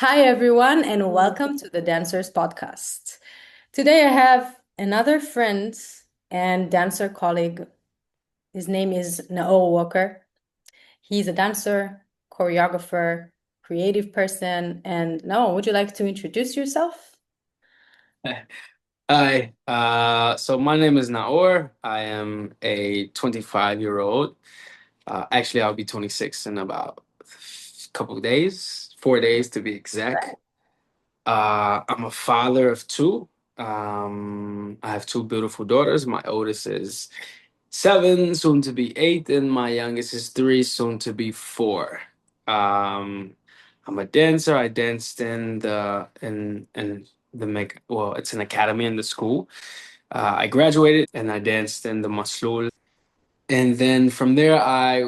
Hi, everyone, and welcome to the Dancers Podcast. Today, I have another friend and dancer colleague. His name is Naor Walker. He's a dancer, choreographer, creative person. And Naor, would you like to introduce yourself? Hi, so my name is Naor. I am a 25-year-old. Actually, I'll be 26 in about a couple of days, 4 days to be exact. I'm a father of two. I have two beautiful daughters. My oldest is 7, soon to be 8, and my youngest is 3, soon to be 4. Um, I'm a dancer. I danced in the make well, it's an academy in the school. I graduated and I danced in the Maslul. And then from there, I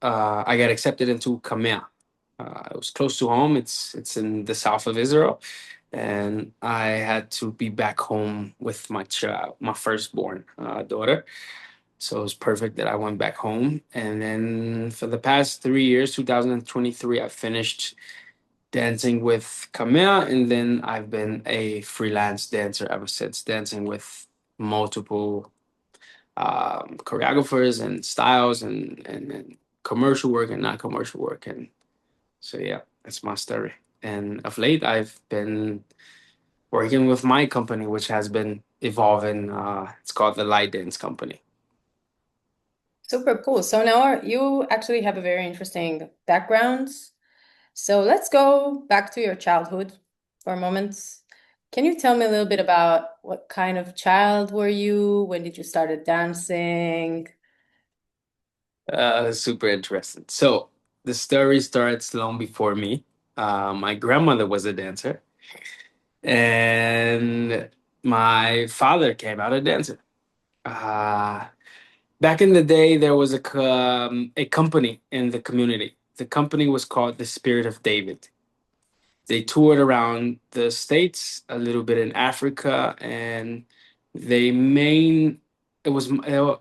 got accepted into Kamea. It was close to home. It's in the south of Israel, and I had to be back home with my child, my firstborn daughter. So it was perfect that I went back home. And then for the past 3 years, 2023, I finished dancing with Kamea, and then I've been a freelance dancer ever since, dancing with multiple choreographers and styles and commercial work and not commercial work. And so, yeah, that's my story. And of late, I've been working with my company, which has been evolving. It's called the Light Dance Company. Super cool. So, Naor, you actually have a very interesting background. So, let's go back to your childhood for a moment. Can you tell me a little bit about what kind of child were you? When did you started dancing? Super interesting. So the story starts long before me. My grandmother was a dancer, and my father came out a dancer. Uh, Back in the day, there was a company in the community. The company was called the Spirit of David. They toured around the states, a little bit in Africa, and they main it was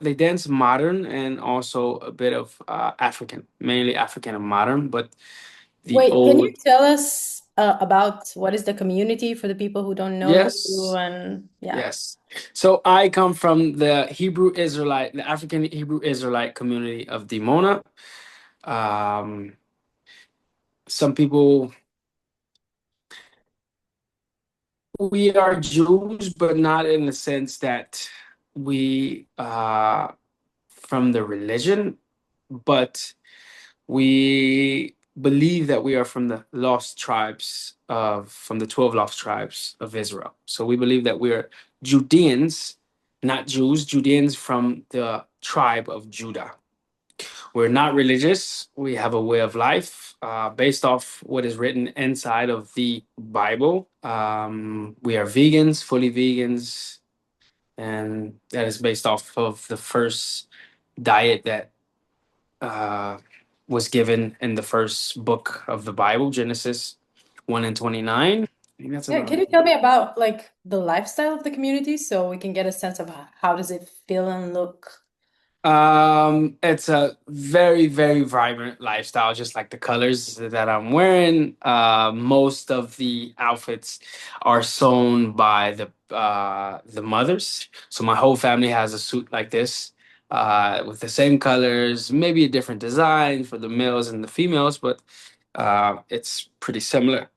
they dance modern and also a bit of African, mainly African and modern, but the Wait, can you old. tell us about what is the community for the people who don't know you? Yes, And yeah. yes. So I come from the Hebrew Israelite, the African Hebrew Israelite community of Dimona. Um, some people, we are Jews, but not in the sense that we from the religion, but we believe that we are from the lost tribes of from the 12 lost tribes of Israel. So we believe that we're Judeans, not Jews, Judeans from the tribe of Judah. We're not religious. We have a way of life based off what is written inside of the Bible. We are vegans, fully vegans, and that is based off of the first diet that uh, was given in the first book of the Bible, Genesis 1 and 29. I think that's Yeah, about can it. you tell me about like the lifestyle of the community so we can get a sense of how does it feel and look? It's a very, very vibrant lifestyle, just like the colors that I'm wearing. Most of the outfits are sewn by the mothers. So my whole family has a suit like this, with the same colors, maybe a different design for the males and the females, but it's pretty similar.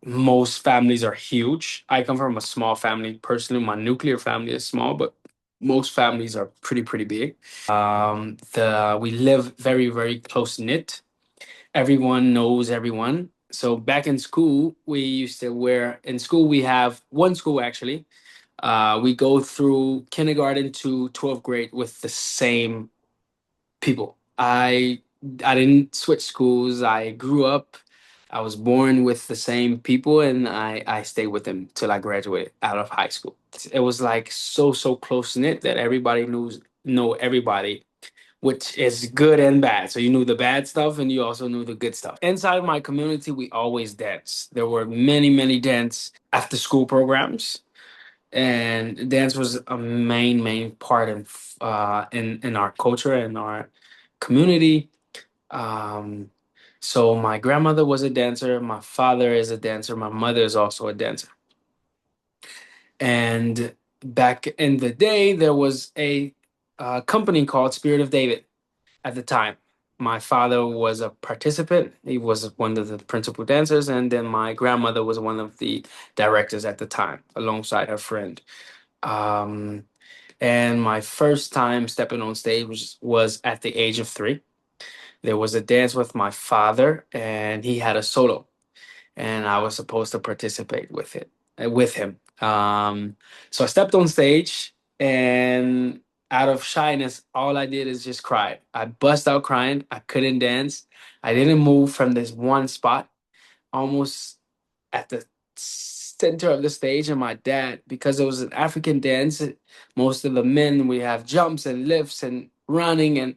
Most families are huge. I come from a small family. Personally, my nuclear family is small, but most families are pretty big. The We live very, very close knit. Everyone knows everyone. So back in school, we used to wear in school we have one school actually. We go through kindergarten to 12th grade with the same people. I didn't switch schools. I grew up. I was born with the same people, and I stayed with them till I graduated out of high school. It was like so close knit that everybody know everybody, which is good and bad. So you knew the bad stuff, and you also knew the good stuff. Inside my community, we always dance. There were many dance after school programs, and dance was a main part in our culture and our community. Um, So my grandmother was a dancer, my father is a dancer, my mother is also a dancer. And back in the day, there was a company called Spirit of David at the time. My father was a participant. He was one of the principal dancers, and then my grandmother was one of the directors at the time, alongside her friend. Um, and my first time stepping on stage was at the age of 3. There was a dance with my father, and he had a solo, and I was supposed to participate with him. So I stepped on stage, and out of shyness, all I did is just cry. I bust out crying. I couldn't dance. I didn't move from this one spot, almost at the center of the stage. And my dad, because it was an African dance, most of the men we have jumps and lifts and running and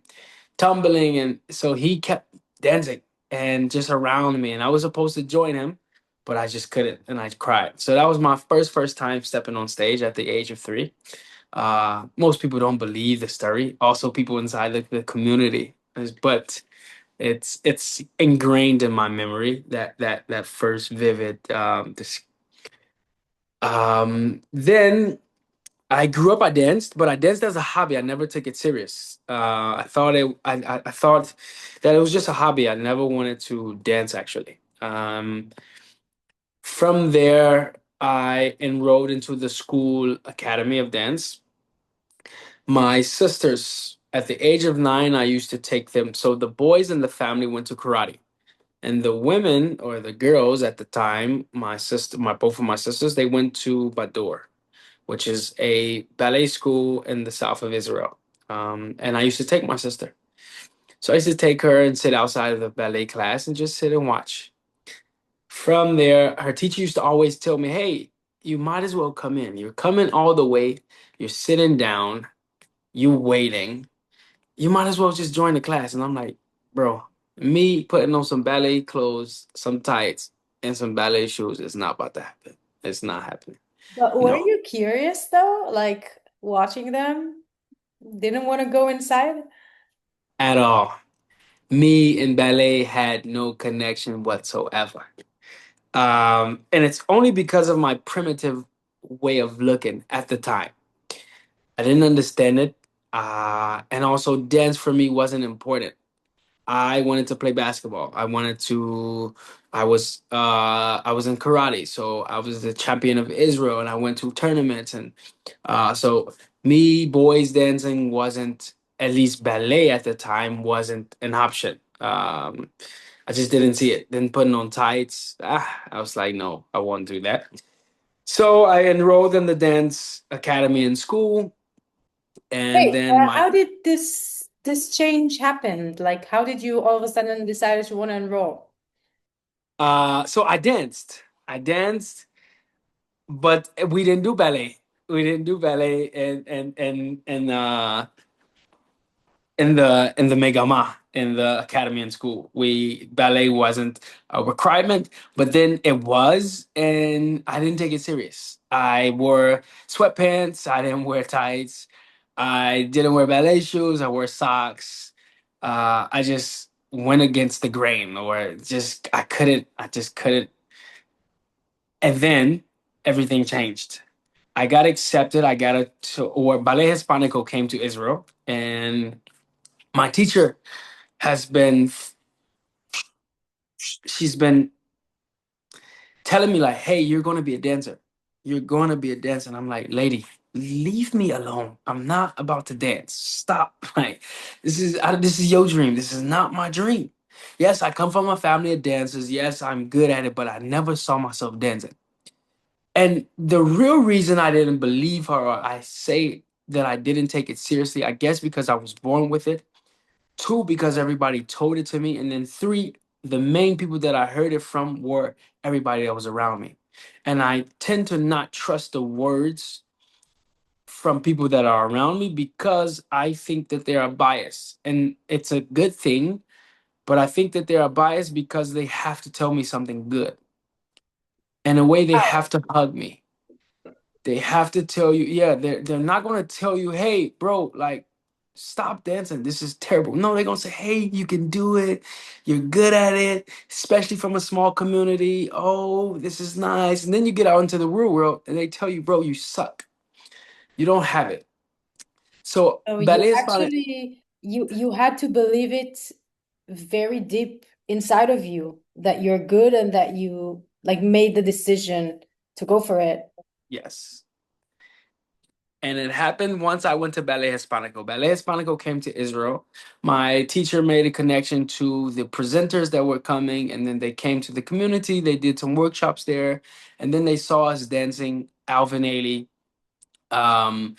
tumbling, and so he kept dancing and just around me, and I was supposed to join him, but I just couldn't, and I cried. So that was my first time stepping on stage at the age of 3. Most people don't believe the story, also people inside the community, but it's ingrained in my memory, that first vivid then I grew up. I danced, but I danced as a hobby. I never took it serious. I thought that it was just a hobby. I never wanted to dance actually. From there, I enrolled into the school academy of dance. My sisters, at the age of 9, I used to take them. So the boys in the family went to karate, and the women or the girls at the time, both of my sisters, they went to Badur, which is a ballet school in the south of Israel. And I used to take my sister. So I used to take her and sit outside of the ballet class and just sit and watch. From there, her teacher used to always tell me, hey, you might as well come in. You're coming all the way, you're sitting down, you waiting. You might as well just join the class. And I'm like, bro, me putting on some ballet clothes, some tights, and some ballet shoes is not about to happen. It's not happening. But were No, you curious though? Like watching them? Didn't want to go inside? at all. Me and ballet had no connection whatsoever. And it's only because of my primitive way of looking at the time. I didn't understand it. And also, dance for me wasn't important. I wanted to play basketball. I was in karate, so I was the champion of Israel, and I went to tournaments, and so me boys dancing wasn't, at least ballet at the time wasn't an option. I just didn't see it. Then putting on tights, I was like, no, I won't do that. So I enrolled in the dance academy in school, and Wait, then my how did this change happen? Like, how did you all of a sudden decide you want to enroll? so I danced, but we didn't do ballet. We didn't do ballet in the megama in the academy and school. We ballet wasn't a requirement, but then it was, and I didn't take it serious. I wore sweatpants. I didn't wear tights. I didn't wear ballet shoes. I wore socks. I just went against the grain, or just I couldn't. I just couldn't. And then everything changed. I got accepted. I got or Ballet Hispanico came to Israel, and my teacher has been, she's been telling me like, "Hey, you're going to be a dancer. You're going to be a dancer." And I'm like, "Lady, leave me alone. I'm not about to dance. Stop. Like, this is your dream. This is not my dream. Yes, I come from a family of dancers. Yes, I'm good at it, but I never saw myself dancing." And the real reason I didn't believe her, or I say that I didn't take it seriously, I guess because I was born with it. 2, because everybody told it to me. And then 3, the main people that I heard it from were everybody that was around me. And I tend to not trust the words from people that are around me because I think that they are biased. And it's a good thing, but I think that they are biased because they have to tell me something good. In a way, they have to hug me. They have to tell you, yeah, they're not gonna tell you, hey, bro, like, Stop dancing. This is terrible. No, they're gonna say, hey, you can do it. You're good at it, especially from a small community. Oh, this is nice. And then you get out into the real world and they tell you, bro, you suck. You don't have it. So So you ballet Hispanic, actually you had to believe it very deep inside of you that you're good and that you like made the decision to go for it. yes. And it happened once I went to Ballet Hispanico. Ballet Hispanico came to Israel. My teacher made a connection to the presenters that were coming, and then they came to the community. They did some workshops there, and then they saw us dancing Alvin Ailey. Um,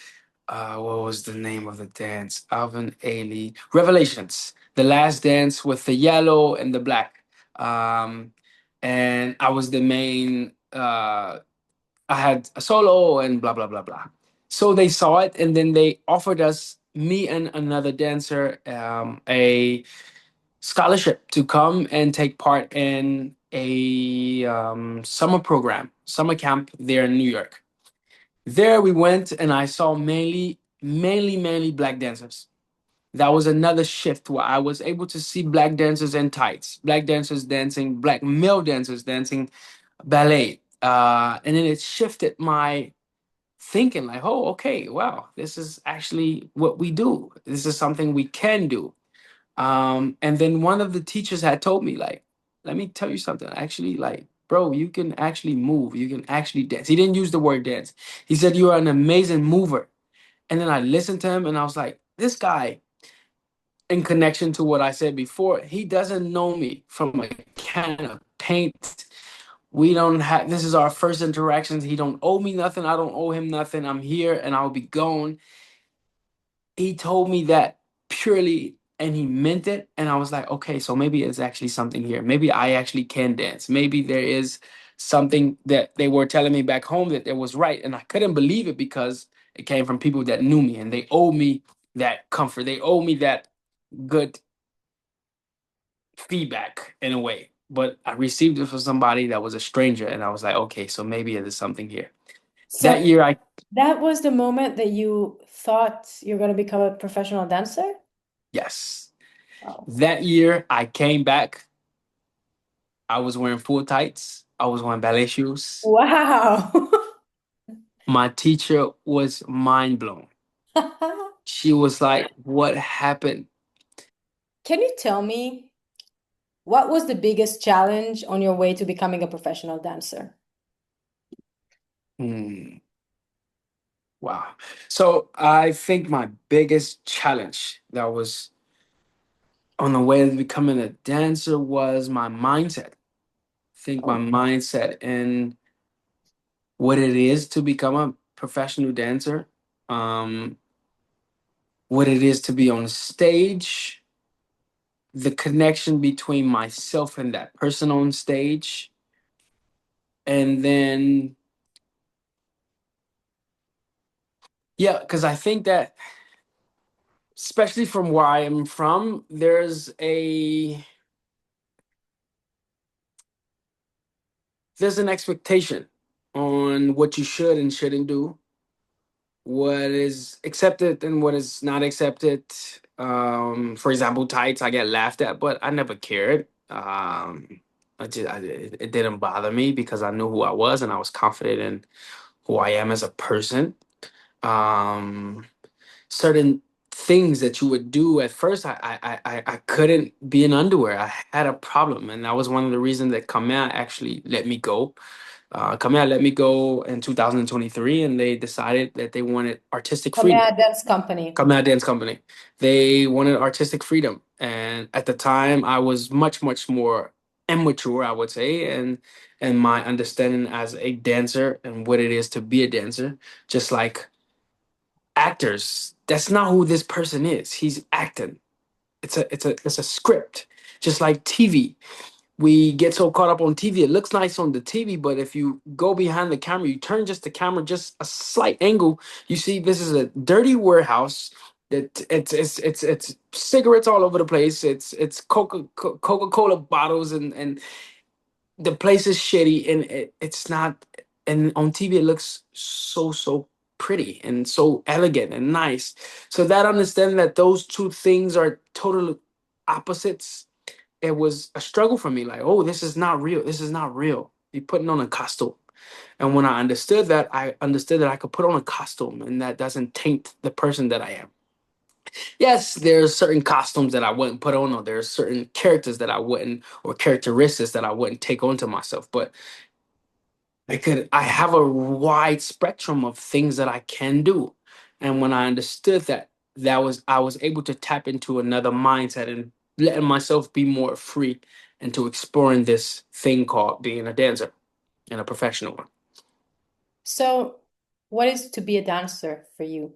what was the name of the dance? Alvin Ailey. Revelations. The last dance with the yellow and the black. Um, and I was the main. I had a solo and blah blah blah blah. So they saw it, and then they offered us, me and another dancer, a scholarship to come and take part in a summer program, summer camp there in New York. There we went, and I saw mainly black dancers. That was another shift where I was able to see black dancers in tights, black dancers dancing, black male dancers dancing ballet. And then it shifted my thinking like, oh, okay, wow, this is actually what we do. This is something we can do. And then one of the teachers had told me, like, let me tell you something. Actually, like, bro, you can actually move. You can actually dance. He didn't use the word dance. He said, you are an amazing mover. And then I listened to him and I was like, this guy, in connection to what I said before, he doesn't know me from a can of paint. We don't have, this is our first interactions. He don't owe me nothing. I don't owe him nothing. I'm here and I'll be gone. He told me that purely and he meant it. And I was like, okay, so maybe it's actually something here. Maybe I actually can dance. Maybe there is something that they were telling me back home that it was right. And I couldn't believe it because it came from people that knew me and they owe me that comfort. They owe me that good feedback in a way. But I received it from somebody that was a stranger. And I was like, okay, so maybe there's something here. So That year, I, that was the moment that you thought you're going to become a professional dancer? yes, Wow. that year I came back. I was wearing full tights. I was wearing ballet shoes. Wow. My teacher was mind blown. She was like, what happened? Can you tell me what was the biggest challenge on your way to becoming a professional dancer? Hmm, wow. So I think my biggest challenge that was on the way to becoming a dancer was my mindset. I think my Oh, mindset and what it is to become a professional dancer, um, what it is to be on stage, the connection between myself and that person on stage, and then yeah, because I think that especially from where I am from, there's an expectation on what you should and shouldn't do, what is accepted and what is not accepted. For example, tights, I get laughed at, but I never cared. It didn't bother me because I knew who I was and I was confident in who I am as a person. Um, Certain things that you would do at first, I couldn't be in underwear. I had a problem, and that was one of the reasons that Kamea actually let me go. Kamea let me go in 2023, and they decided that they wanted artistic freedom. Kamea Dance Company. Kamea Dance Company. They wanted artistic freedom, and at the time, I was much more immature, I would say, and my understanding as a dancer and what it is to be a dancer, just like actors. That's not who this person is. He's acting. It's a script. Just like TV. We get so caught up on TV. It looks nice on the TV, but if you go behind the camera, you turn just the camera just a slight angle, you see this is a dirty warehouse. That it's cigarettes all over the place. It's Coca-Cola bottles and the place is shitty and it's not, and on TV it looks so pretty and so elegant and nice. So that understanding that those two things are total opposites, it was a struggle for me. Like, oh, this is not real. This is not real. You're putting on a costume. And when I understood that I could put on a costume and that doesn't taint the person that I am. Yes, there's certain costumes that I wouldn't put on, or there's certain characters that I wouldn't, or characteristics that I wouldn't take onto myself. But I have a wide spectrum of things that I can do. And when I understood that, I was able to tap into another mindset and letting myself be more free into exploring this thing called being a dancer and a professional one. So, what is to be a dancer for you?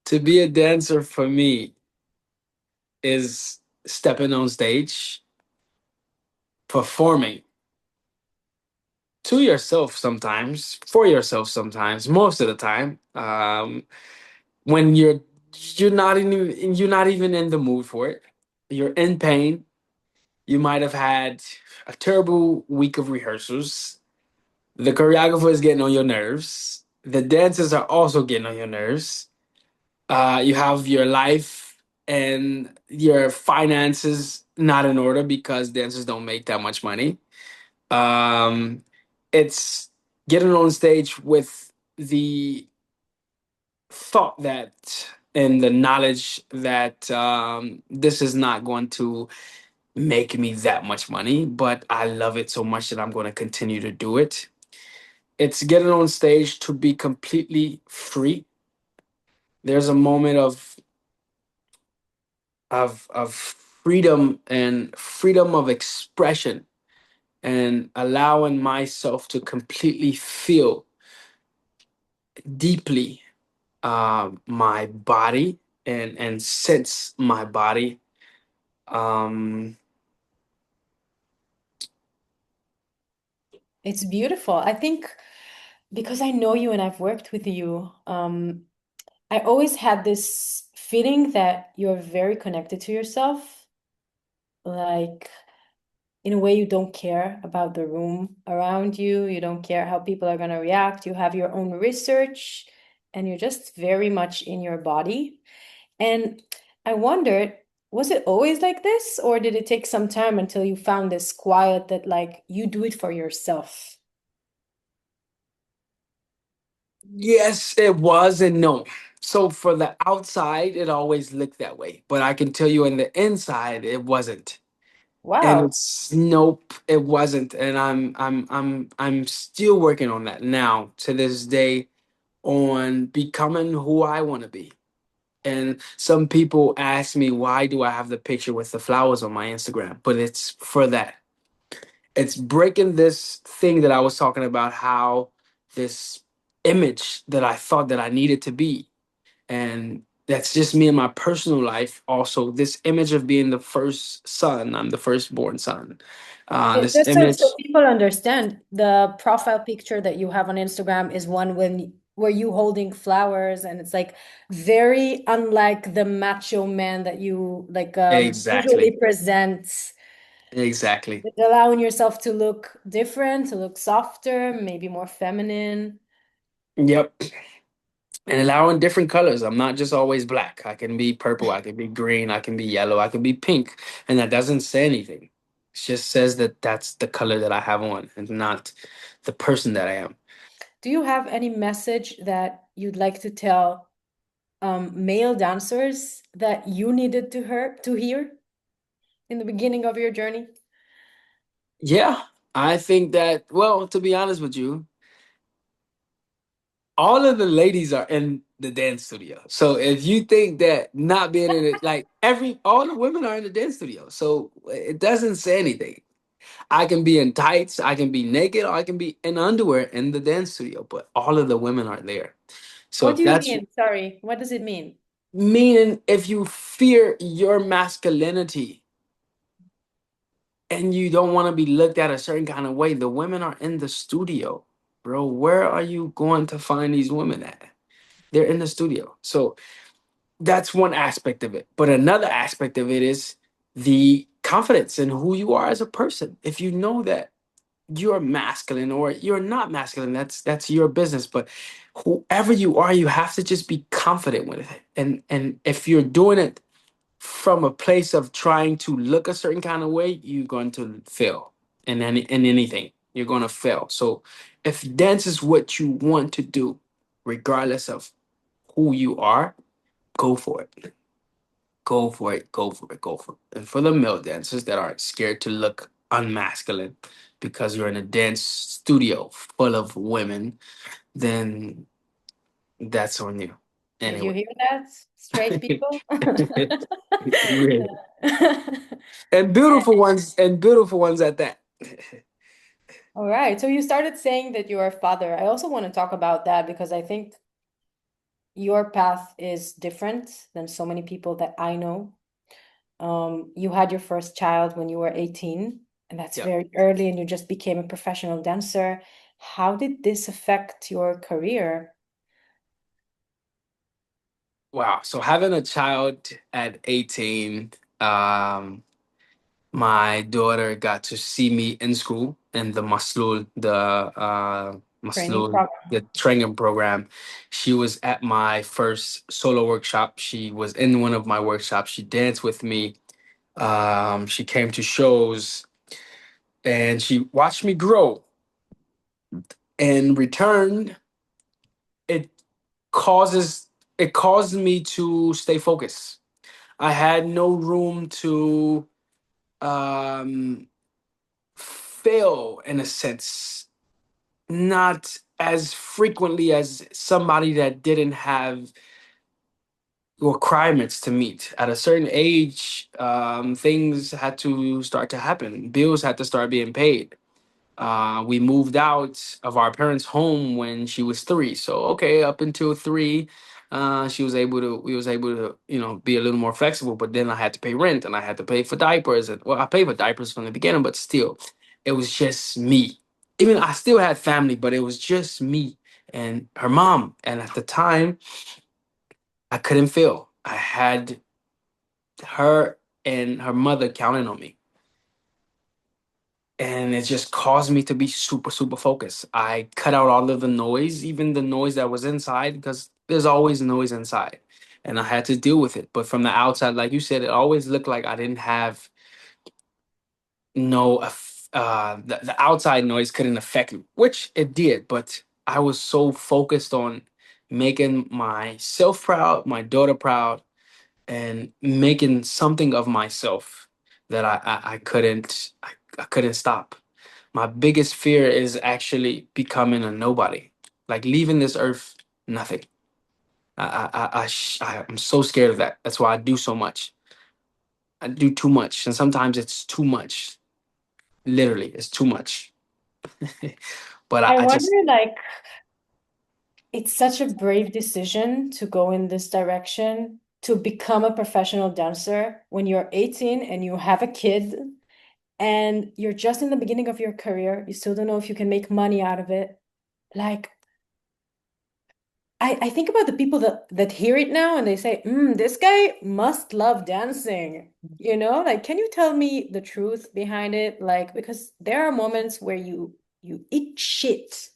To be a dancer for me is stepping on stage, performing to yourself sometimes, for yourself sometimes, most of the time. When you're not even in the mood for it. You're in pain. You might have had a terrible week of rehearsals. The choreographer is getting on your nerves. The dancers are also getting on your nerves. You have your life and your finances not in order because dancers don't make that much money. Um, it's getting on stage with the thought that and the knowledge that this is not going to make me that much money, but I love it so much that I'm going to continue to do it. It's getting on stage to be completely free. There's a moment of freedom and freedom of expression and allowing myself to completely feel deeply my body and sense my body. Um, It's beautiful. I think because I know you and I've worked with you, I always had this feeling that you're very connected to yourself. Like, in a way, you don't care about the room around you. You don't care how people are going to react. You have your own research and you're just very much in your body. And I wondered, was it always like this, or did it take some time until you found this quiet that like you do it for yourself? yes, it was and no. So for the outside, it always looked that way, but I can tell you in the inside, it wasn't. And Wow. it's nope, it wasn't. And I'm still working on that now to this day on becoming who I want to be. And some people ask me why do I have the picture with the flowers on my Instagram? But it's for that. It's breaking this thing that I was talking about, how this image that I thought that I needed to be. And that's just me in my personal life. Also, this image of being the first son, I'm the firstborn son. This Just image, so people understand, the profile picture that you have on Instagram is one when where you holding flowers, and it's like very unlike the macho man that you like usually exactly, present. exactly. It's allowing yourself to look different, to look softer, maybe more feminine. Yep. And allowing different colors. I'm not just always black. I can be purple, I can be green, I can be yellow, I can be pink. And that doesn't say anything. It just says that that's the color that I have on and not the person that I am. Do you have any message that you'd like to tell male dancers that you needed to hear in the beginning of your journey? Yeah, I think that, well, to be honest with you, all of the ladies are in the dance studio. So if you think that not being in it, like all the women are in the dance studio. So it doesn't say anything. I can be in tights, I can be naked, or I can be in underwear in the dance studio, but all of the women are there. So What if do you that's mean? Sorry, what does it mean? meaning, if you fear your masculinity and you don't want to be looked at a certain kind of way, the women are in the studio, bro. Where are you going to find these women at? They're in the studio. So that's one aspect of it. But another aspect of it is the confidence in who you are as a person. If you know that you're masculine or you're not masculine. That's your business. But whoever you are, you have to just be confident with it. And if you're doing it from a place of trying to look a certain kind of way, you're going to fail in anything. You're going to fail. So if dance is what you want to do, regardless of who you are, go for it. Go for it. Go for it. Go for it. And for the male dancers that are scared to look unmasculine because you're in a dance studio full of women, then that's on you. Did you Anyway. hear that, straight people? Really. And beautiful ones at that. All right. So you started saying that you're a father. I also want to talk about that because I think your path is different than so many people that I know. You had your first child when you were 18, and that's Yeah. very early, and you just became a professional dancer. How did this affect your career? Wow. So having a child at 18, my daughter got to see me in school in the Training Maslul, program. the training program. She was at my first solo workshop. She was in one of my workshops. She danced with me. She came to shows and she watched me grow. In return, it causes it caused me to stay focused. I had no room to um, fail in a sense, not as frequently as somebody that didn't have requirements to meet. At a certain age, things had to start to happen. Bills had to start being paid. We moved out of our parents' home when she was 3. So okay, up until 3, she was able to. We was able to, be a little more flexible. But then I had to pay rent and I had to pay for diapers. And well, I paid for diapers from the beginning, but still, it was just me. Even I still had family, but it was just me and her mom. And at the time, I couldn't fail. I had her and her mother counting on me, and it just caused me to be super super focused. I cut out all of the noise, even the noise that was inside, because there's always noise inside, and I had to deal with it. But from the outside, like you said, it always looked like I didn't have no the outside noise couldn't affect me, which it did. But I was so focused on making myself proud, my daughter proud, and making something of myself that I couldn't stop. My biggest fear is actually becoming a nobody, like leaving this earth nothing. I'm so scared of that. That's why I do so much. I do too much, and sometimes it's too much. Literally, it's too much. But I I wonder, just like, it's such a brave decision to go in this direction, to become a professional dancer when you're 18 and you have a kid and you're just in the beginning of your career. You still don't know if you can make money out of it. Like, I think about the people that hear it now and they say, this guy must love dancing. Like, can you tell me the truth behind it? Like, because there are moments where you eat shit.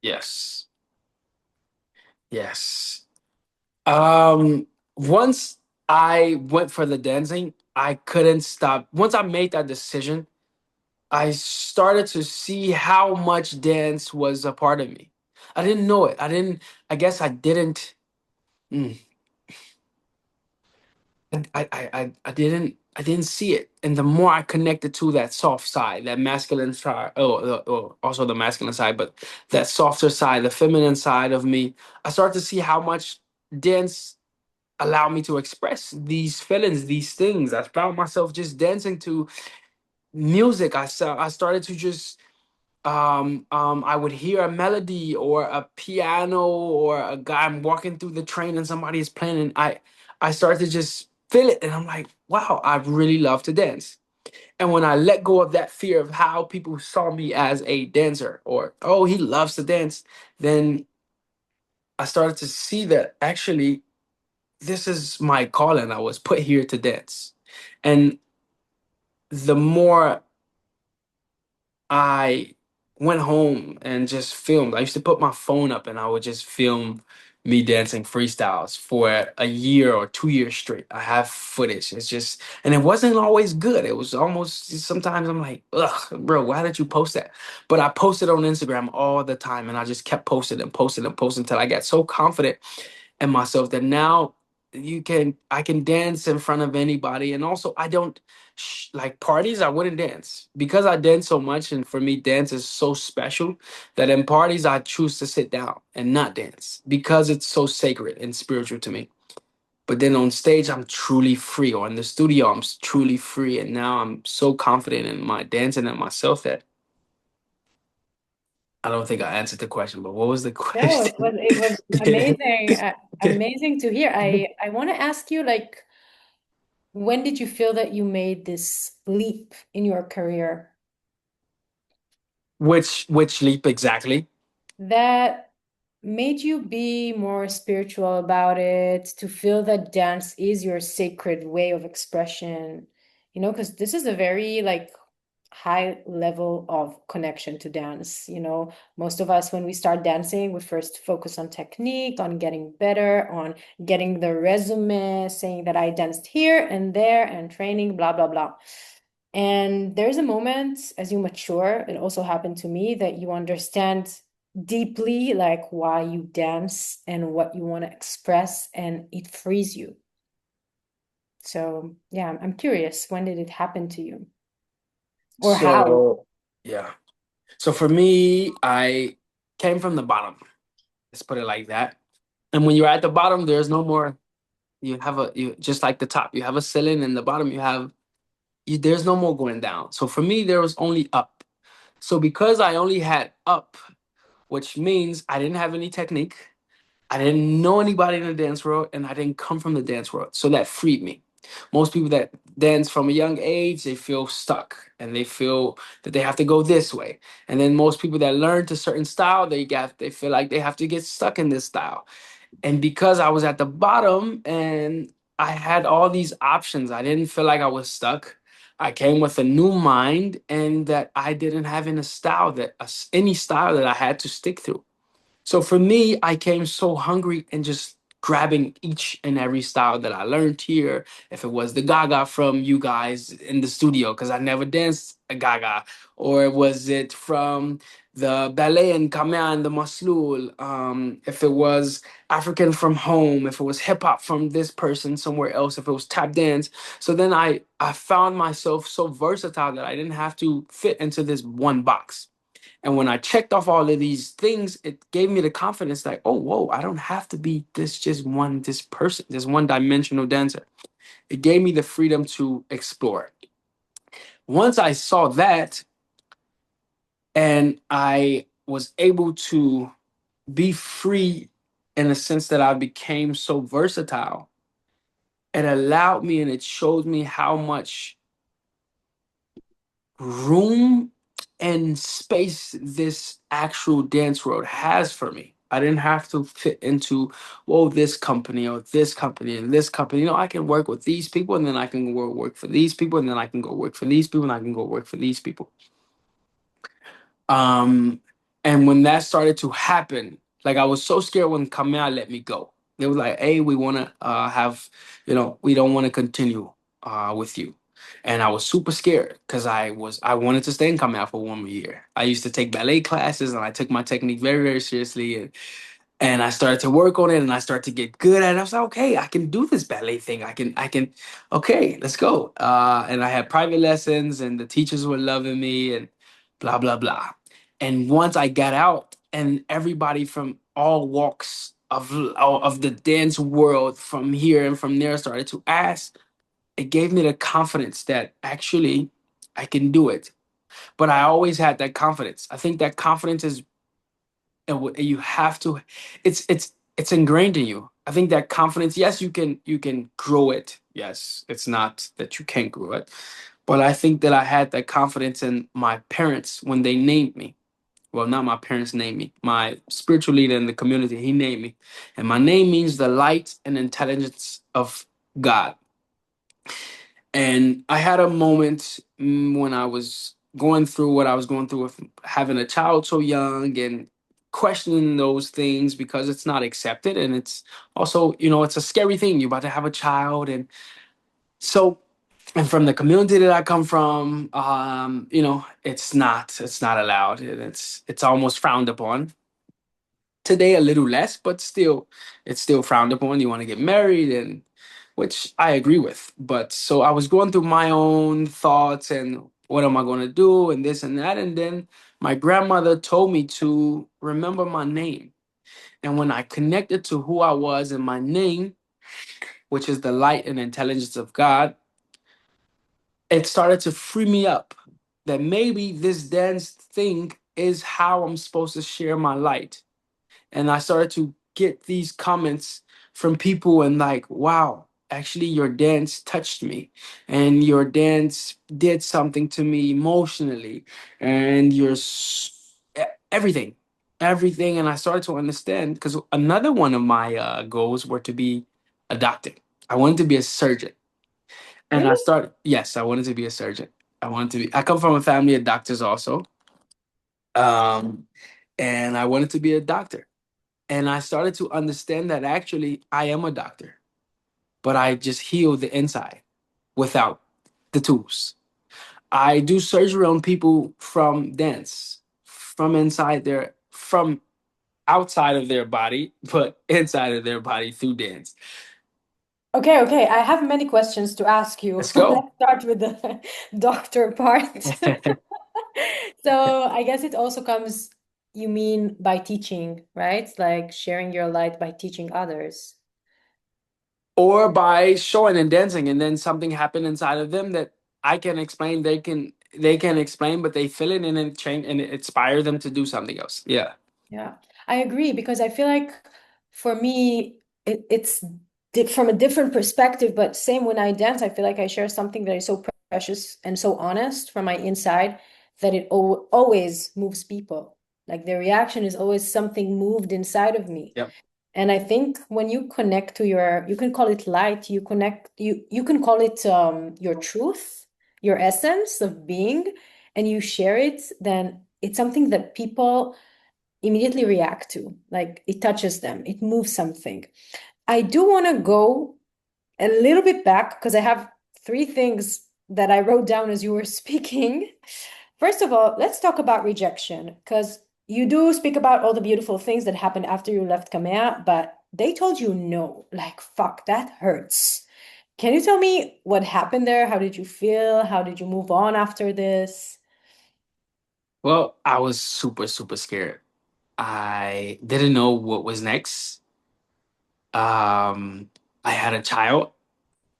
yes, yes. Um, Once I went for the dancing, I couldn't stop. Once I made that decision, I started to see how much dance was a part of me. I didn't know it. I guess I didn't. mm, I didn't see it. And the more I connected to that soft side, that masculine side, also the masculine side, but that softer side, the feminine side of me, I started to see how much dance allowed me to express these feelings, these things. I found myself just dancing to music. I started to just I would hear a melody or a piano or a guy. I'm walking through the train and somebody is playing, and I started to just feel it, and I'm like, wow, I really love to dance. And when I let go of that fear of how people saw me as a dancer or oh he loves to dance, then I started to see that actually this is my calling. I was put here to dance, and the more I went home and just filmed. I used to put my phone up and I would just film me dancing freestyles for a year or 2 years straight. I have footage. It's just, and it wasn't always good. It was almost, sometimes I'm like, ugh, bro, why did you post that? But I posted on Instagram all the time and I just kept posting and posting and posting until I got so confident and myself that now I can dance in front of anybody. And also I don't like parties. I wouldn't dance because I dance so much, and for me dance is so special that in parties I choose to sit down and not dance because it's so sacred and spiritual to me. But then on stage I'm truly free, or in the studio truly free, and now I'm so confident in my dancing and myself that I don't think I answered the question. But what was the No, question? it was amazing, amazing to hear. I want to ask you, like, when did you feel that you made this leap in your career Which leap exactly? that made you be more spiritual about it, to feel that dance is your sacred way of expression? Because this is a very like high level of connection to dance. Most of us, when we start dancing, we first focus on technique, on getting better, on getting the resume, saying that I danced here and there and training, blah, blah, blah. And there's a moment as you mature, it also happened to me, that you understand deeply like why you dance and what you want to express, and it frees you. So yeah, I'm curious, when did it happen to you, or how? So yeah. So for me, I came from the bottom. Let's put it like that. And when you're at the bottom, there's no more. You just like the top. You have a ceiling, and the bottom there's no more going down. So for me, there was only up. So because I only had up, which means I didn't have any technique, I didn't know anybody in the dance world, and I didn't come from the dance world. So that freed me. Most people that dance from a young age, they feel stuck and they feel that they have to go this way. And then most people that learn to certain style, they feel like they have to get stuck in this style. And because I was at the bottom and I had all these options, I didn't feel like I was stuck. I came with a new mind, and that I didn't have any style that I had to stick through. So for me, I came so hungry and just grabbing each and every style that I learned here. If it was the Gaga from you guys in the studio, because I never danced a Gaga, or was it from the ballet and Kamea and the Maslul? If it was African from home, if it was hip hop from this person somewhere else, if it was tap dance. So then I found myself so versatile that I didn't have to fit into this one box. And when I checked off all of these things, it gave me the confidence like, oh, whoa, I don't have to be this person, this one dimensional dancer. It gave me the freedom to explore. Once I saw that and I was able to be free in the sense that I became so versatile, it allowed me and it showed me how much room and space this actual dance world has for me. I didn't have to fit into, well, this company or this company and this company. I can work with these people, and then I can work for these people, and then I can go work for these people, and I can go work for these people. Um, and when that started to happen, like I was so scared when Kamea let me go. They were like, "Hey, we want to have, we don't want to continue with you." And I was super scared because I wanted to stay in Kamea for 1 more year. I used to take ballet classes, and I took my technique very, very seriously. And I started to work on it, and I started to get good at it. I was like, okay, I can do this ballet thing. Okay, let's go. And I had private lessons, and the teachers were loving me, and blah, blah, blah. And once I got out, and everybody from all walks of the dance world from here and from there started to ask, it gave me the confidence that actually I can do it. But I always had that confidence. I think that confidence is you have to it's ingrained in you. I think that confidence, yes, you can grow it. Yes, it's not that you can't grow it, but I think that I had that confidence in my parents when they named me. Well, not my parents named me, my spiritual leader in the community, he named me. And my name means the light and intelligence of God. And I had a moment when I was going through what I was going through with having a child so young and questioning those things because it's not accepted. And it's also, it's a scary thing. You're about to have a child. And so, and from the community that I come from, it's not allowed, and it's almost frowned upon. Today, a little less, but still, it's still frowned upon. You want to get married, and which I agree with. But so I was going through my own thoughts and what am I going to do, and this and that. And then my grandmother told me to remember my name. And when I connected to who I was and my name, which is the light and intelligence of God, it started to free me up that maybe this dance thing is how I'm supposed to share my light. And I started to get these comments from people and like, wow, actually your dance touched me and your dance did something to me emotionally and everything, everything. And I started to understand because another one of my goals were to be a doctor. I wanted to be a surgeon. And Really? yes, I wanted to be a surgeon. I come from a family of doctors also. Um, and I wanted to be a doctor. And I started to understand that actually I am a doctor, but I just heal the inside without the tools. I do surgery on people from dance, from outside of their body, but inside of their body through dance. Okay, okay. I have many questions to ask you. Let's go. Let's start with the doctor part. So I guess it also comes, you mean by teaching, right? Like sharing your light by teaching others. Or by showing and dancing, and then something happened inside of them that I can explain. They can explain, but they feel it and it change and it inspire them to do something else. Yeah. Yeah, I agree because I feel like for me, it's from a different perspective, but same when I dance, I feel like I share something that is so precious and so honest from my inside that it always moves people. Like the reaction is always something moved inside of me. Yep. And I think when you connect to you can call it light, you can call it your truth, your essence of being, and you share it, then it's something that people immediately react to. Like it touches them, it moves something. I do want to go a little bit back because I have three things that I wrote down as you were speaking. First of all, let's talk about rejection because you do speak about all the beautiful things that happened after you left Kamea, but they told you no. Like, fuck, that hurts. Can you tell me what happened there? How did you feel? How did you move on after this? Well, I was super, super scared. I didn't know what was next. I had a child.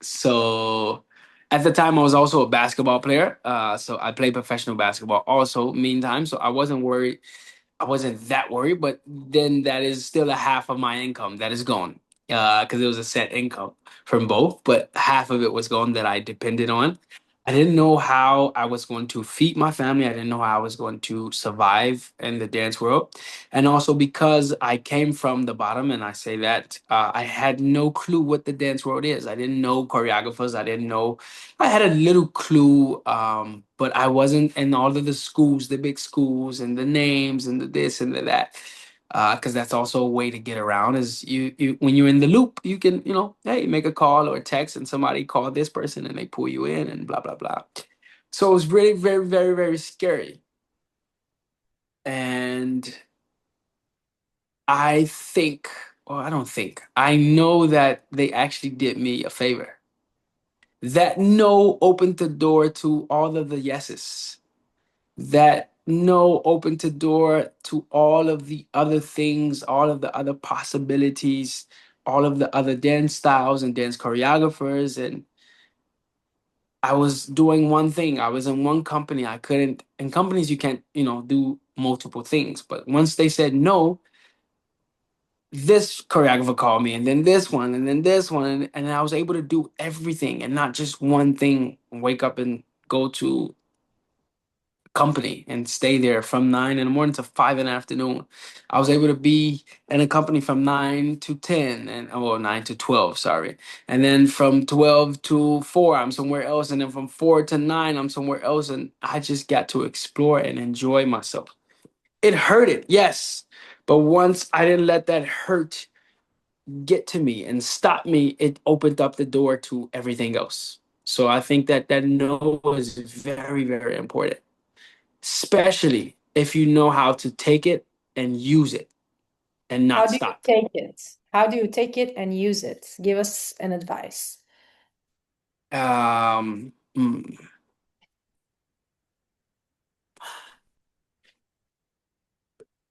So at the time, I was also a basketball player. So I played professional basketball also, meantime. So I wasn't worried. I wasn't that worried, but then that is still a half of my income that is gone. Because it was a set income from both, but half of it was gone that I depended on. I didn't know how I was going to feed my family. I didn't know how I was going to survive in the dance world. And also because I came from the bottom, and I say that I had no clue what the dance world is. I didn't know choreographers. I didn't know. I had a little clue, but I wasn't in all of the schools, the big schools, and the names and the this and the that. Because that's also a way to get around is you when you're in the loop, you can, hey, make a call or a text and somebody call this person and they pull you in and blah, blah, blah. So it was really very, very, very scary. And I think, well, I don't think, I know that they actually did me a favor. That no opened the door to all of the yeses. That no opened the door to all of the other things, all of the other possibilities, all of the other dance styles and dance choreographers. And I was doing one thing. I was in one company. I couldn't, in companies, you can't, do multiple things. But once they said no, this choreographer called me, and then this one, and then this one. And I was able to do everything and not just one thing, wake up and go to company and stay there from 9 in the morning to 5 in the afternoon. I was able to be in a company from 9 to 10 and well 9 to 12, sorry. And then from 12 to 4, I'm somewhere else. And then from 4 to 9, I'm somewhere else. And I just got to explore and enjoy myself. It hurted, yes. But once I didn't let that hurt get to me and stop me, it opened up the door to everything else. So I think that that no is very, very important, especially if you know how to take it and use it and How not do you stop. take it? How do you take it and use it? Give us an advice. Um, mm,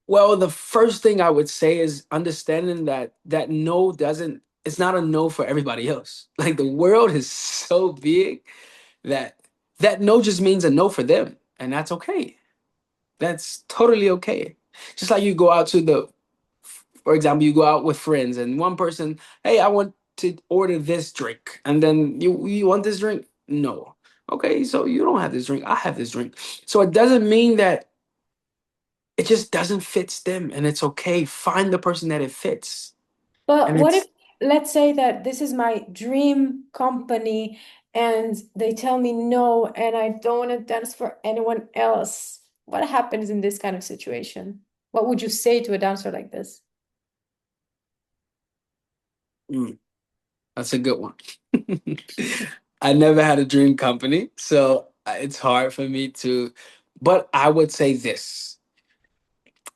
well, the first thing I would say is understanding that that no doesn't, it's not a no for everybody else. Like the world is so big that that no just means a no for them, and that's okay. That's totally okay. Just like you go out to the, for example, you go out with friends and one person, hey, I want to order this drink. And then you want this drink? No. Okay, so you don't have this drink. I have this drink. So it doesn't mean that it just doesn't fit them and it's okay. Find the person that it fits. But And what if, it's let's say that this is my dream company and they tell me no and I don't want to dance for anyone else? What happens in this kind of situation? What would you say to a dancer like this? mm, that's a good one. I never had a dream company, so it's hard for me to, but I would say this.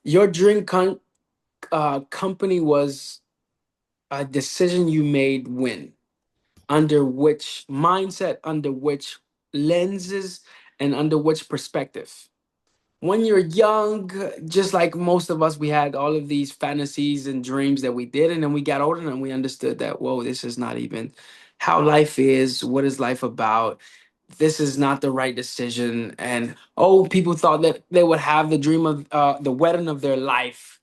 Your company was a decision you made when, under which mindset, under which lenses, and under which perspective. When you're young, just like most of us, we had all of these fantasies and dreams that we did, and then we got older and we understood that, whoa, this is not even how life is. What is life about? This is not the right decision. And oh, people thought that they would have the dream of the wedding of their life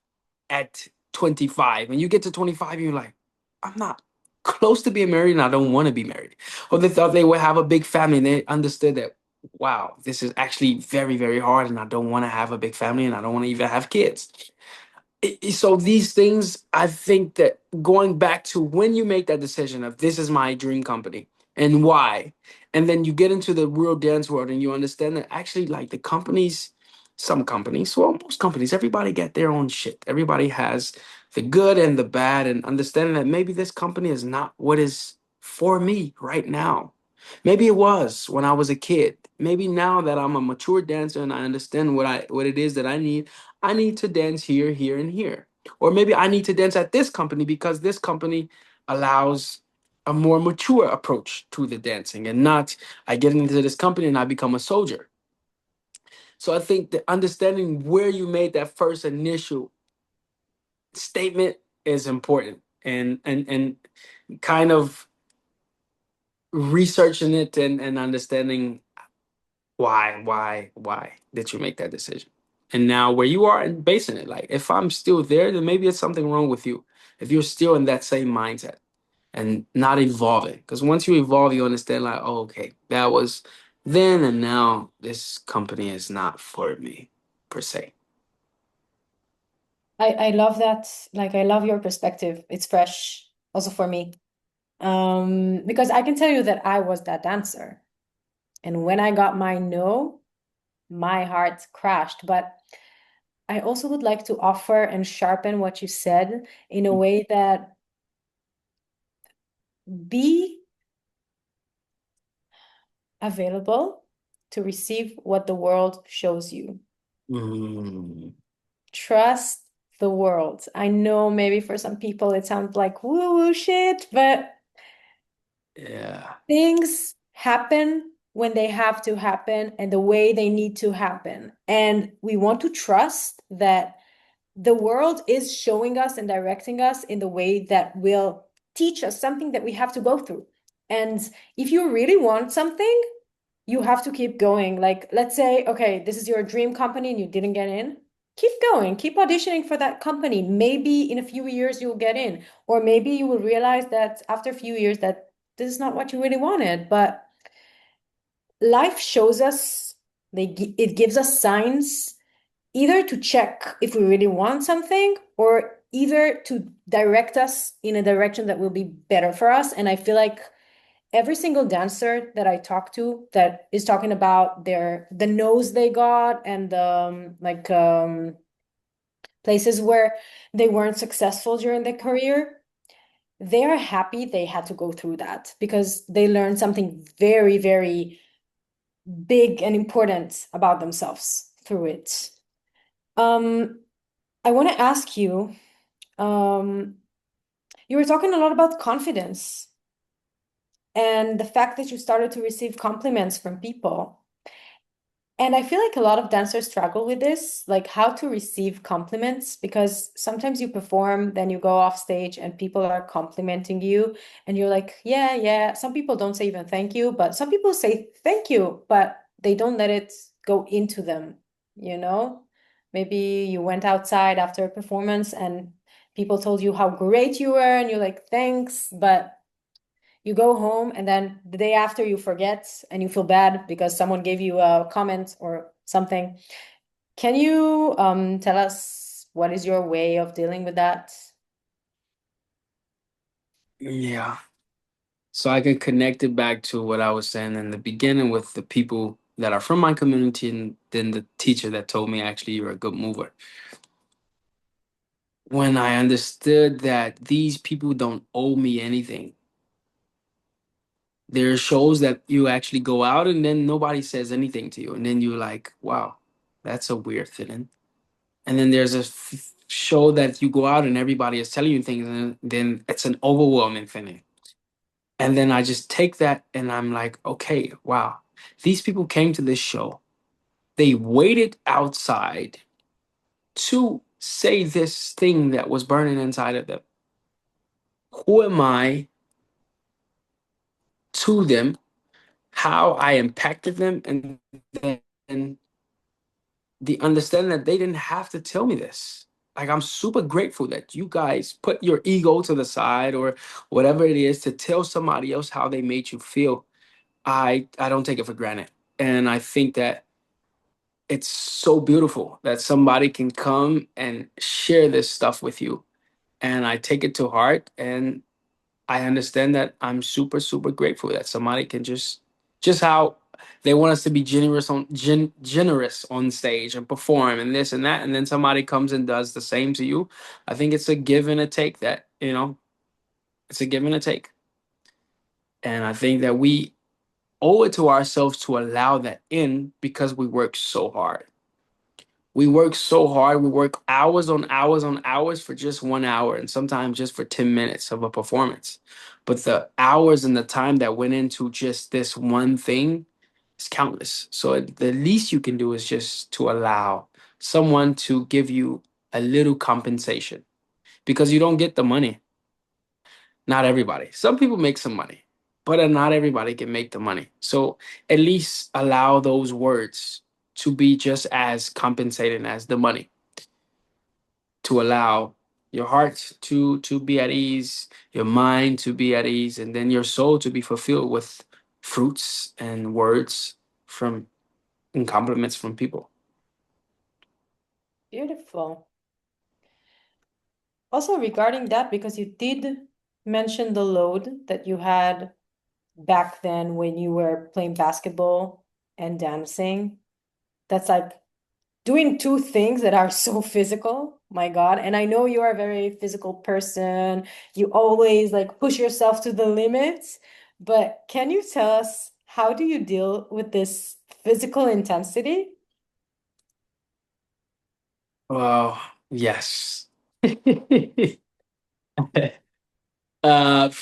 at 25. And you get to 25, and you're like, I'm not close to being married and I don't want to be married. Or they thought they would have a big family and they understood that, wow, this is actually very, very hard and I don't want to have a big family and I don't want to even have kids. So these things, I think that going back to when you make that decision of this is my dream company and why, and then you get into the real dance world and you understand that actually like the companies, some companies, well, most companies, everybody get their own shit. Everybody has the good and the bad, and understanding that maybe this company is not what is for me right now. Maybe it was when I was a kid. Maybe now that I'm a mature dancer and I understand what it is that I need to dance here, here, and here. Or maybe I need to dance at this company because this company allows a more mature approach to the dancing and not I get into this company and I become a soldier. So I think that understanding where you made that first initial statement is important and kind of researching it and understanding why did you make that decision? And now where you are and basing it, like if I'm still there, then maybe it's something wrong with you. If you're still in that same mindset and not evolving, because once you evolve, you understand like, oh, okay, that was then, and now this company is not for me per se. I love that. Like, I love your perspective. It's fresh also for me. Because I can tell you that I was that dancer. And when I got my no, my heart crashed. But I also would like to offer and sharpen what you said in a way that be available to receive what the world shows you. Mm, Trust the world. I know maybe for some people it sounds like woo-woo shit, but yeah. things happen when they have to happen and the way they need to happen. And we want to trust that the world is showing us and directing us in the way that will teach us something that we have to go through. And if you really want something, you have to keep going. Like, let's say, okay, this is your dream company and you didn't get in. Keep going, keep auditioning for that company. Maybe in a few years you'll get in, or maybe you will realize that after a few years that this is not what you really wanted. But life shows us. It gives us signs either to check if we really want something or either to direct us in a direction that will be better for us. And I feel like every single dancer that I talk to that is talking about the nose they got and places where they weren't successful during their career, they are happy they had to go through that because they learned something very, very big and important about themselves through it. Um, I want to ask you, um, you were talking a lot about confidence and the fact that you started to receive compliments from people. And I feel like a lot of dancers struggle with this, like how to receive compliments, because sometimes you perform, then you go off stage and people are complimenting you, and you're like, yeah, yeah. Some people don't say even thank you, but some people say thank you, but they don't let it go into them, you know? Maybe you went outside after a performance and people told you how great you were, and you're like, thanks, but you go home and then the day after you forget and you feel bad because someone gave you a comment or something. Can you tell us what is your way of dealing with that? Yeah. So I can connect it back to what I was saying in the beginning with the people that are from my community and then the teacher that told me actually you're a good mover. When I understood that these people don't owe me anything. There are shows that you actually go out and then nobody says anything to you. And then you're like, wow, that's a weird feeling. And then there's a show that you go out and everybody is telling you things and then it's an overwhelming feeling. And then I just take that and I'm like, okay, wow. These people came to this show. They waited outside to say this thing that was burning inside of them. Who am I to them? How I impacted them? And then the understanding that they didn't have to tell me this. Like, I'm super grateful that you guys put your ego to the side or whatever it is to tell somebody else how they made you feel. I don't take it for granted. And I think that it's so beautiful that somebody can come and share this stuff with you. And I take it to heart and I understand that I'm super, super grateful that somebody can just how they want us to be generous on stage and perform and this and that, and then somebody comes and does the same to you. I think it's a give and a take that, it's a give and a take. And I think that we owe it to ourselves to allow that in because we work so hard. We work so hard. We work hours on hours on hours for just 1 hour and sometimes just for 10 minutes of a performance. But the hours and the time that went into just this one thing is countless. So the least you can do is just to allow someone to give you a little compensation because you don't get the money. Not everybody. Some people make some money, but not everybody can make the money. So at least allow those words to be just as compensating as the money, to allow your heart to be at ease, your mind to be at ease, and then your soul to be fulfilled with fruits and words from and compliments from people. Beautiful. Also, regarding that, because you did mention the load that you had back then when you were playing basketball and dancing, that's like doing two things that are so physical. My God. And I know you are a very physical person. You always like push yourself to the limits. But can you tell us how do you deal with this physical intensity? Well, yes. For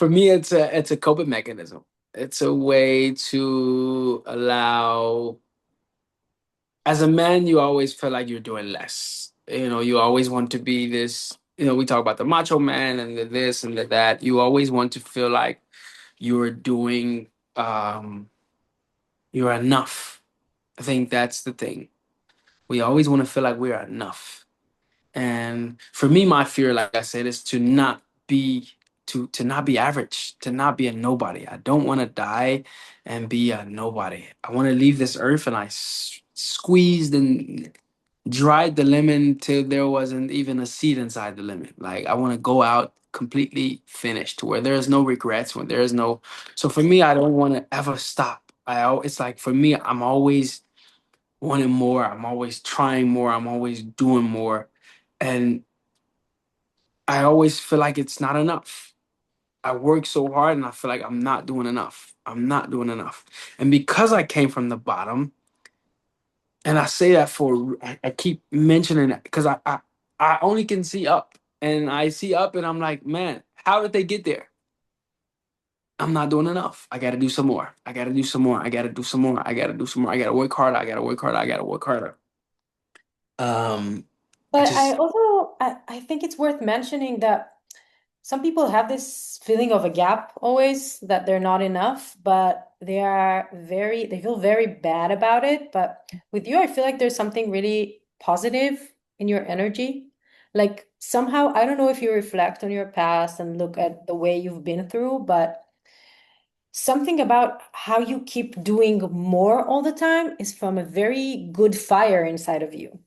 me, it's a coping mechanism. It's a way to allow. As a man, you always feel like you're doing less. You always want to be this. We talk about the macho man and the this and the that. You always want to feel like you're doing. You're enough. I think that's the thing. We always want to feel like we're enough. And for me, my fear, like I said, is be to not be average, to not be a nobody. I don't want to die and be a nobody. I want to leave this earth and squeezed and dried the lemon till there wasn't even a seed inside the lemon. Like I want to go out completely finished, where there's no regrets, when there is no. So for me, I don't want to ever stop. It's like for me, I'm always wanting more. I'm always trying more. I'm always doing more, and I always feel like it's not enough. I work so hard and I feel like I'm not doing enough. I'm not doing enough. And because I came from the bottom, and I say that for I keep mentioning that because I only can see up. And I see up and I'm like, man, how did they get there? I'm not doing enough. I gotta do some more. I gotta do some more. I gotta do some more. I gotta do some more. I gotta work harder. I gotta work harder. I gotta work harder. Um, I But just I think it's worth mentioning that some people have this feeling of a gap always, that they're not enough, but they feel very bad about it. But with you, I feel like there's something really positive in your energy. Like somehow, I don't know if you reflect on your past and look at the way you've been through, but something about how you keep doing more all the time is from a very good fire inside of you.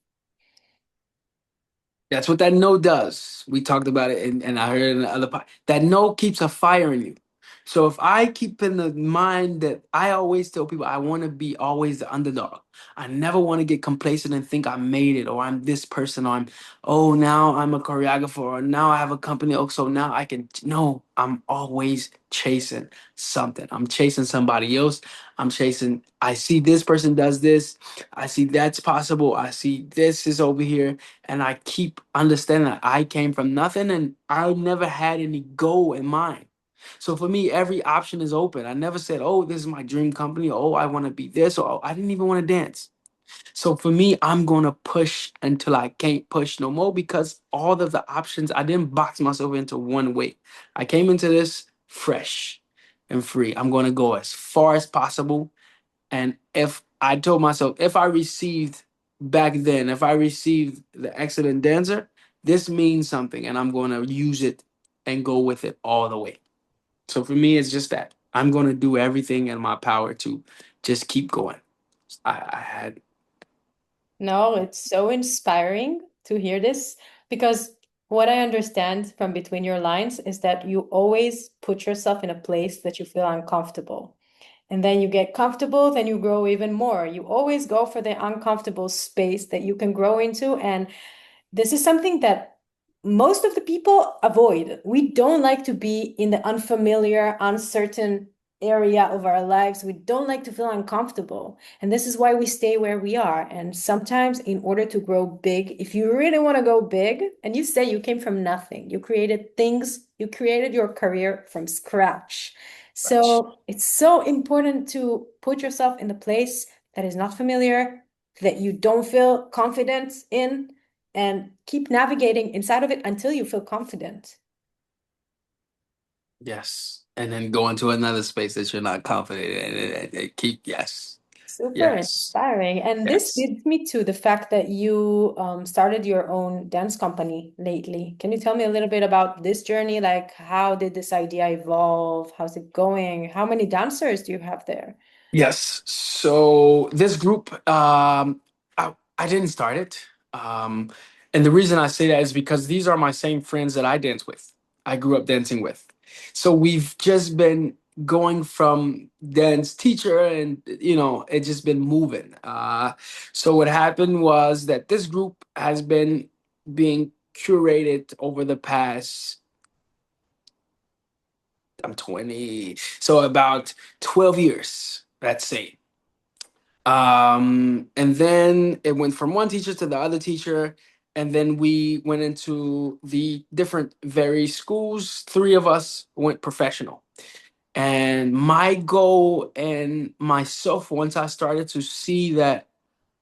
That's what that no does. We talked about it, and I heard it in the other part. That no keeps a fire in you. So if I keep in the mind that I always tell people I want to be always the underdog. I never want to get complacent and think I made it, or I'm this person, or oh, now I'm a choreographer, or now I have a company. Oh, so now I can. No, I'm always chasing something. I'm chasing somebody else. I'm chasing. I see this person does this. I see that's possible. I see this is over here, and I keep understanding that I came from nothing and I never had any goal in mind. So for me, every option is open. I never said, "Oh, this is my dream company." Oh, I want to be this. Or oh, I didn't even want to dance. So for me, I'm gonna push until I can't push no more because all of the options, I didn't box myself into one way. I came into this fresh and free. I'm gonna go as far as possible, and if I told myself, if I received back then, if I received the excellent dancer, this means something and I'm going to use it and go with it all the way. So for me, it's just that I'm going to do everything in my power to just keep going. I had, No, it's so inspiring to hear this because what I understand from between your lines is that you always put yourself in a place that you feel uncomfortable. And then you get comfortable, then you grow even more. You always go for the uncomfortable space that you can grow into. And this is something that most of the people avoid. We don't like to be in the unfamiliar, uncertain area of our lives. We don't like to feel uncomfortable. And this is why we stay where we are. And sometimes, in order to grow big, if you really want to go big, and you say you came from nothing, you created things, you created your career from scratch. So it's so important to put yourself in the place that is not familiar, that you don't feel confident in, and keep navigating inside of it until you feel confident. yes. And then go into another space that you're not confident in and keep, yes, Super yes, inspiring. And this yes. leads me to the fact that you started your own dance company lately. Can you tell me a little bit about this journey? Like, how did this idea evolve? How's it going? How many dancers do you have there? Yes. So this group, I didn't start it. And the reason I say that is because these are my same friends that I dance with. I grew up dancing with. So we've just been going from dance teacher and, it's just been moving. So what happened was that this group has been being curated over the past, I'm 20, so about 12 years, let's say. And then it went from one teacher to the other teacher, and then we went into the different various schools. Three of us went professional, and my goal and myself, once I started to see that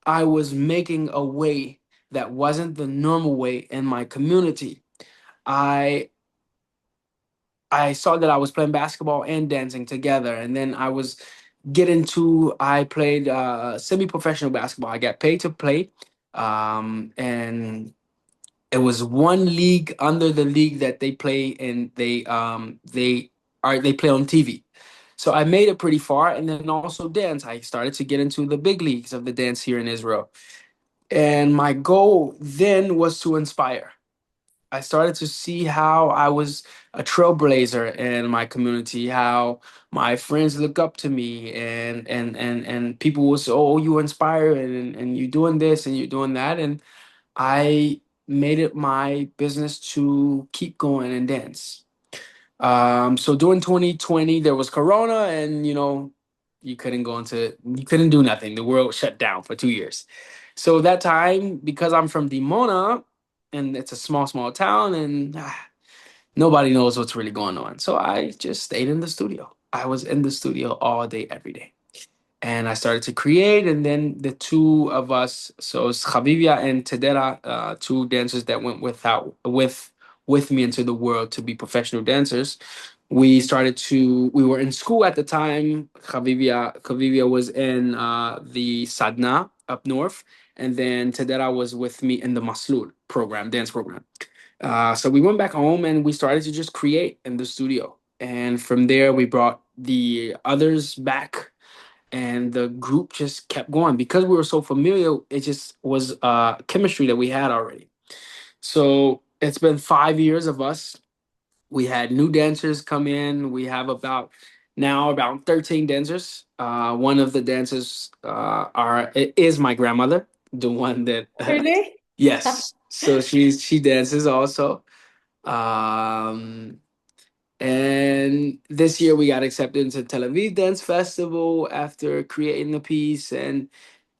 I was making a way that wasn't the normal way in my community, i I saw that I was playing basketball and dancing together, and then I played semi-professional basketball. I got paid to play, and it was one league under the league that they play, and they play on TV. So I made it pretty far, and then also dance. I started to get into the big leagues of the dance here in Israel. And my goal then was to inspire. I started to see how I was a trailblazer in my community, how my friends look up to me, and people will say, "Oh, you inspire, and you're doing this and you're doing that." And I made it my business to keep going and dance. So during 2020, there was Corona, and you couldn't do nothing. The world shut down for 2 years. So that time, because I'm from Dimona, and it's a small town, and nobody knows what's really going on. So I just stayed in the studio. I was in the studio all day, every day, and I started to create. And then the two of us, so it's Javivia and Tedera, two dancers that went with me into the world to be professional dancers. We were in school at the time. Javivia was in the Sadna up north, and then Tedera was with me in the Maslul program, dance program. So we went back home and we started to just create in the studio. And from there, we brought the others back, and the group just kept going because we were so familiar. It just was chemistry that we had already. So it's been 5 years of us. We had new dancers come in. We have about 13 dancers. One of the dancers is my grandmother, the one that Really? yes. So she dances also. Um, and this year we got accepted into Tel Aviv Dance Festival after creating the piece, and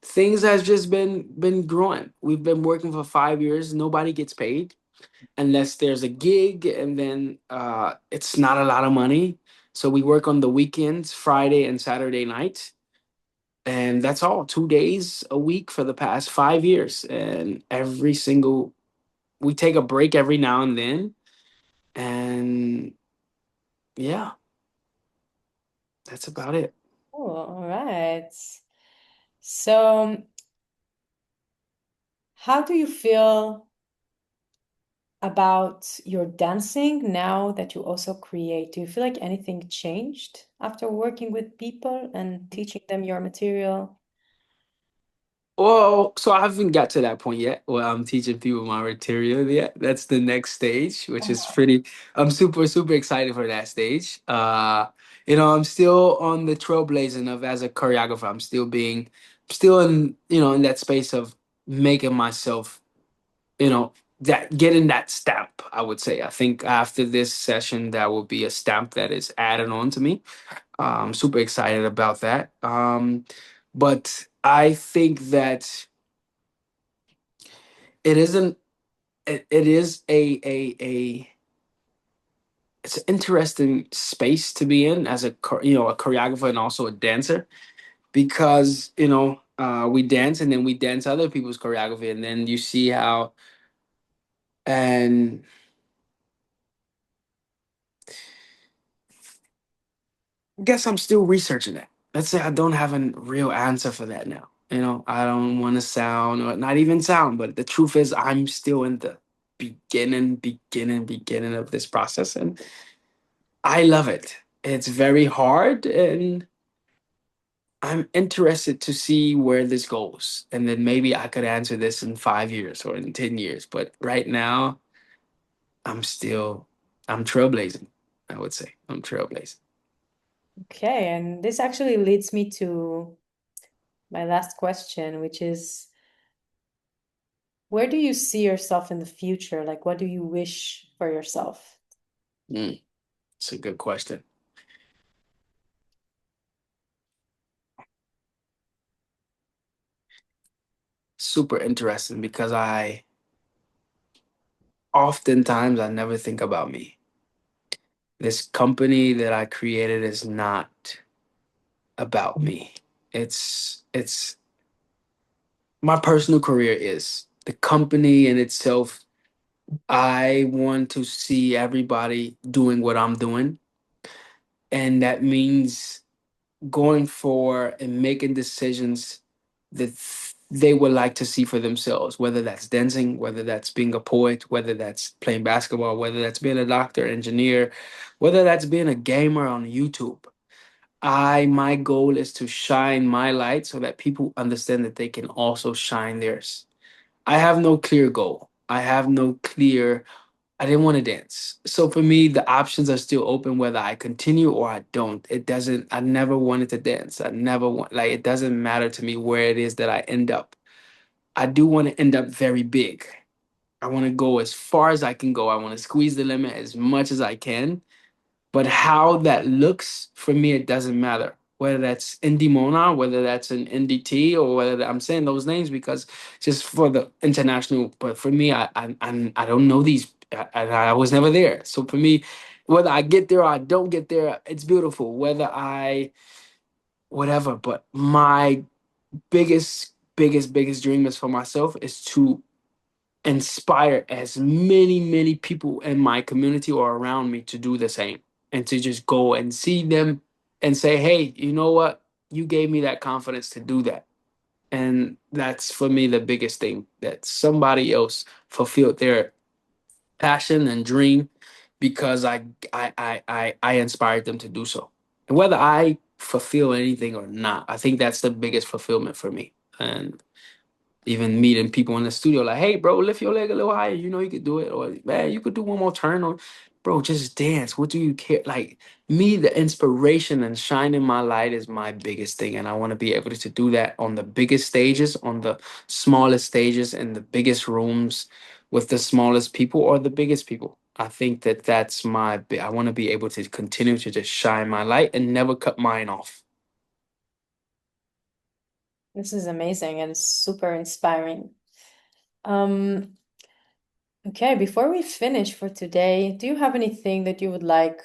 things has just been growing. We've been working for 5 years. Nobody gets paid unless there's a gig, and then it's not a lot of money. So we work on the weekends, Friday and Saturday night, and that's all. 2 days a week for the past 5 years, and every single we take a break every now and then, and yeah, that's about it. Oh, all right. So, how do you feel about your dancing now that you also create? Do you feel like anything changed after working with people and teaching them your material? Well, so I haven't got to that point yet. Well, I'm teaching people my material yet. That's the next stage, which is pretty. I'm super excited for that stage. I'm still on the trailblazing of as a choreographer. Still in that space of making myself, that getting that stamp. I would say. I think after this session, that will be a stamp that is added on to me. I'm super excited about that. But I think that it isn't it is a it's an interesting space to be in as a choreographer and also a dancer, because we dance, and then we dance other people's choreography, and then you see how, and I guess I'm still researching that. Let's say I don't have a real answer for that now. I don't want to sound, or not even sound, but the truth is I'm still in the beginning of this process, and I love it. It's very hard, and I'm interested to see where this goes. And then maybe I could answer this in 5 years or in 10 years. But right now, I'm still, I'm trailblazing, I would say. I'm trailblazing. Okay, and this actually leads me to my last question, which is, where do you see yourself in the future? Like, what do you wish for yourself? Mm, it's a good question. Super interesting because I never think about me. This company that I created is not about me. It's my personal career is the company in itself. I want to see everybody doing what I'm doing. And that means going for and making decisions that they would like to see for themselves, whether that's dancing, whether that's being a poet, whether that's playing basketball, whether that's being a doctor, engineer, whether that's being a gamer on YouTube. my goal is to shine my light so that people understand that they can also shine theirs. I have no clear goal. I have no clear, I didn't want to dance. So for me, the options are still open whether I continue or I don't. It doesn't, I never wanted to dance. I never want, like, it doesn't matter to me where it is that I end up. I do want to end up very big. I want to go as far as I can go. I want to squeeze the limit as much as I can. But how that looks for me, it doesn't matter. Whether that's in Dimona, whether that's in NDT, or I'm saying those names because just for the international. But for me, I don't know these. I was never there. So for me, whether I get there or I don't get there, it's beautiful. Whether I whatever. But my biggest dream is for myself is to inspire as many people in my community or around me to do the same and to just go and see them and say, hey, you know what, you gave me that confidence to do that. And that's for me the biggest thing, that somebody else fulfilled their passion and dream because I inspired them to do so. And whether I fulfill anything or not, I think that's the biggest fulfillment for me. And even meeting people in the studio, like, hey, bro, lift your leg a little higher. You know you could do it. Or, man, you could do one more turn. Or, bro, just dance. What do you care? Like, me, the inspiration and shining my light is my biggest thing. And I want to be able to do that on the biggest stages, on the smallest stages, in the biggest rooms with the smallest people or the biggest people. I think that that's I want to be able to continue to just shine my light and never cut mine off. This is amazing and super inspiring. Um, okay, before we finish for today, do you have anything that you would like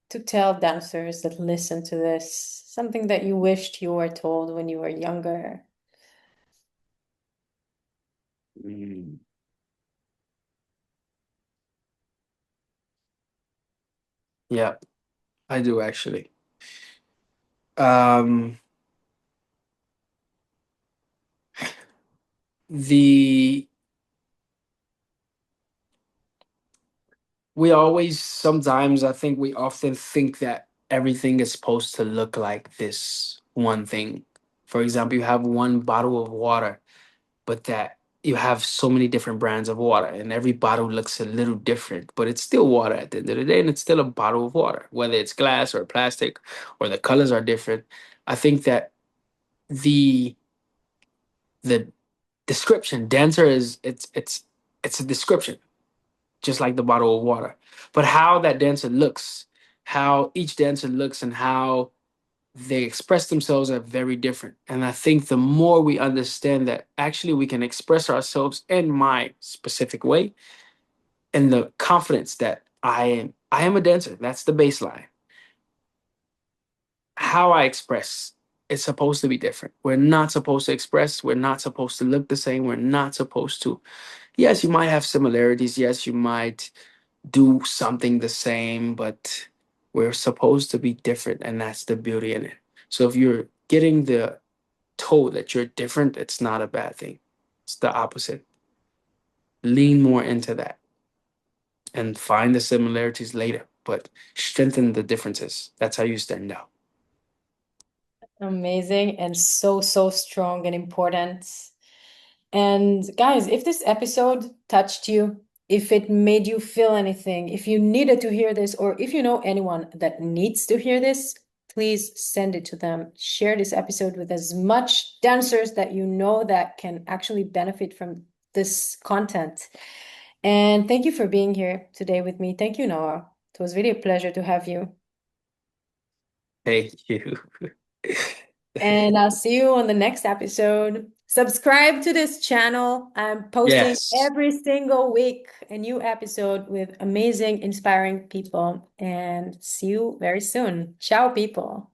to tell dancers that listen to this? Something that you wished you were told when you were younger? Mm. Yeah, I do actually. Um, the we always sometimes I think we often think that everything is supposed to look like this one thing. For example, you have one bottle of water, but that you have so many different brands of water, and every bottle looks a little different, but it's still water at the end of the day, and it's still a bottle of water, whether it's glass or plastic or the colors are different. I think that the the description dancer is it's a description just like the bottle of water. But how that dancer looks, how each dancer looks, and how they express themselves are very different. And I think the more we understand that actually we can express ourselves in my specific way, and the confidence that I am a dancer. That's the baseline. How I express it's supposed to be different. We're not supposed to express. We're not supposed to look the same. We're not supposed to. Yes, you might have similarities. Yes, you might do something the same, but we're supposed to be different, and that's the beauty in it. So if you're getting the told that you're different, it's not a bad thing. It's the opposite. Lean more into that and find the similarities later, but strengthen the differences. That's how you stand out. Amazing and so strong and important. And guys, if this episode touched you, if it made you feel anything, if you needed to hear this, or if you know anyone that needs to hear this, please send it to them. Share this episode with as much dancers that you know that can actually benefit from this content. And thank you for being here today with me. Thank you, Noah. It was really a pleasure to have you. Thank you. And I'll see you on the next episode. Subscribe to this channel. I'm posting Yes. every single week a new episode with amazing, inspiring people. And see you very soon. Ciao, people.